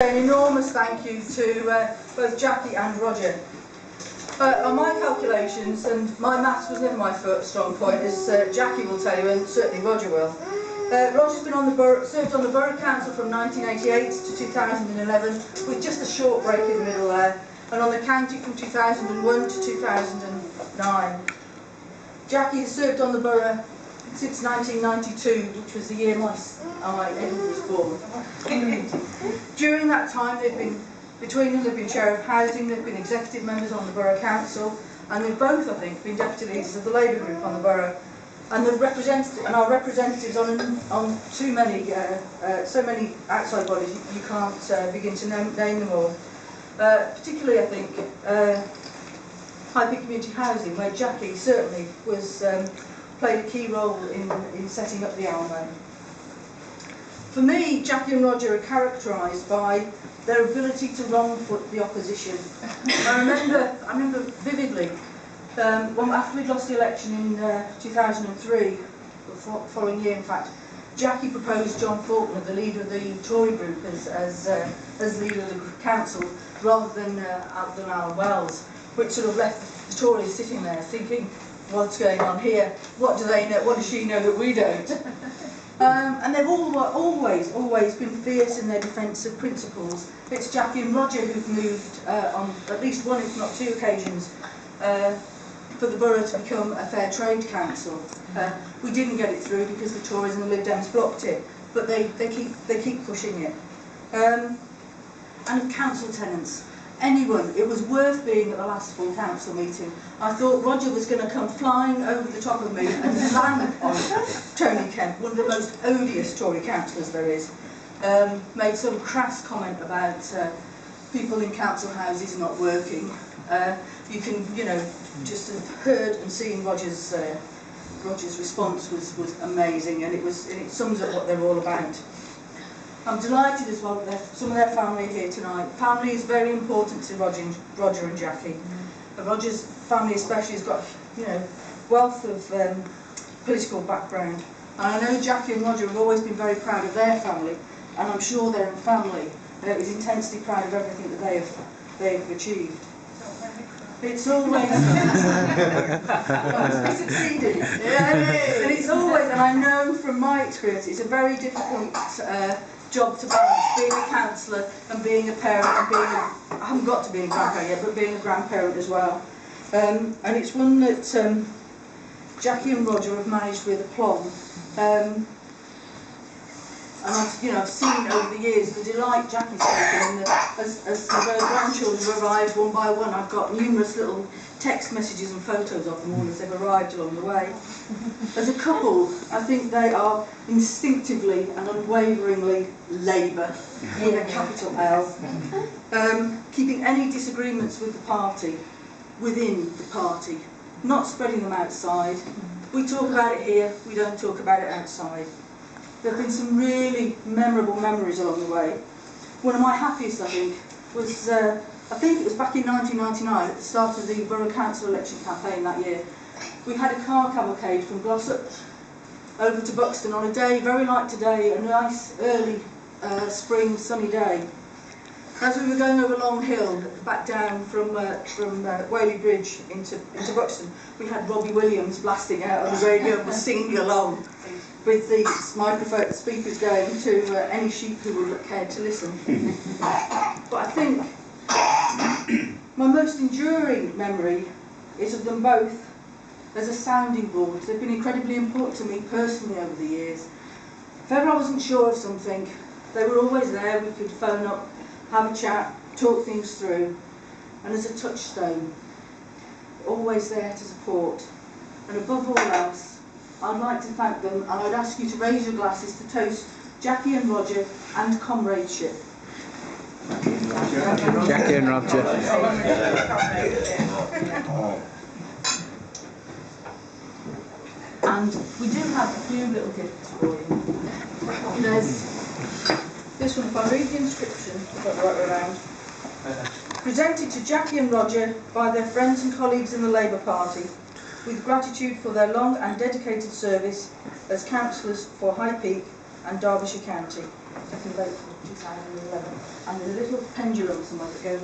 An enormous thank you to both Jacqui and Roger. On my calculations, and my maths was never my strong point, as Jacqui will tell you, and certainly Roger will. Roger's been on the served on the Borough Council from 1988 to 2011, with just a short break in the middle there, and on the county from 2001 to 2009. Jacqui has served on the borough since 1992, which was the year my Edward was born. During that time, between them, they've been chair of housing, they've been executive members on the Borough Council, and they've both, I think, been deputy leaders of the Labour group on the borough. And our representatives on so many outside bodies, you can't begin to name them all. Particularly, I think, High Peak Community Housing, where Jacqui certainly was played a key role in setting up the Almo. For me, Jacqui and Roger are characterised by their ability to wrong-foot the opposition. I remember vividly, after we'd lost the election in 2003, the following year in fact, Jacqui proposed John Faulkner, the leader of the Tory group, as leader of the council, rather than Alan Wells, which sort of left the Tories sitting there thinking, what's going on here? What do they know? What does she know that we don't? And they've always been fierce in their defence of principles. It's Jacqui and Roger who've moved on at least one, if not two occasions, for the borough to become a fair trade council. We didn't get it through because the Tories and the Lib Dems blocked it, but they keep pushing it. And council tenants. Anyone, it was worth being at the last full council meeting. I thought Roger was going to come flying over the top of me and land on Tony Kemp, one of the most odious Tory councillors there is. Made some crass comment about people in council houses not working. You can, just have heard and seen Roger's response was amazing, and it sums up what they're all about. I'm delighted as well that some of their family are here tonight. Family is very important to Roger and Jacqui. Roger's family especially has got, wealth of political background. And I know Jacqui and Roger have always been very proud of their family, and I'm sure their family is intensely proud of everything that they've achieved. It's always we succeeded. And it's always, and I know from my experience, it's a very difficult job to balance, being a councillor and being a parent and I haven't got to be a grandparent yet, but being a grandparent as well. And it's one that Jacqui and Roger have managed with aplomb. And I've seen over the years the delight Jacqui's taken, and as her grandchildren have arrived one by one, I've got numerous little text messages and photos of them all as they've arrived along the way. As a couple, I think they are instinctively and unwaveringly Labour, with a capital L, keeping any disagreements with the party within the party, not spreading them outside. We talk about it here, we don't talk about it outside. There have been some really memorable memories along the way. One of my happiest, I think, was, I think it was back in 1999, at the start of the Borough Council election campaign that year. We had a car cavalcade from Glossop over to Buxton on a day, very like today, a nice early spring sunny day. As we were going over Long Hill, back down from Whaley Bridge into Buxton, we had Robbie Williams blasting out on the radio and was singing along, with the microphone speakers going to any sheep who would care to listen. But I think my most enduring memory is of them both as a sounding board. They've been incredibly important to me personally over the years. If ever I wasn't sure of something, they were always there. We could phone up, have a chat, talk things through, and as a touchstone, always there to support. And above all else, I'd like to thank them, and I'd ask you to raise your glasses to toast Jacqui and Roger and comradeship. Jacqui and Roger. And we do have a few little gifts for you. There's this one, if I read the inscription, I've got the right way around. Presented to Jacqui and Roger by their friends and colleagues in the Labour Party, with gratitude for their long and dedicated service as councillors for High Peak and Derbyshire County. Second vote. 2011. And there's a little pendulum somewhere that goes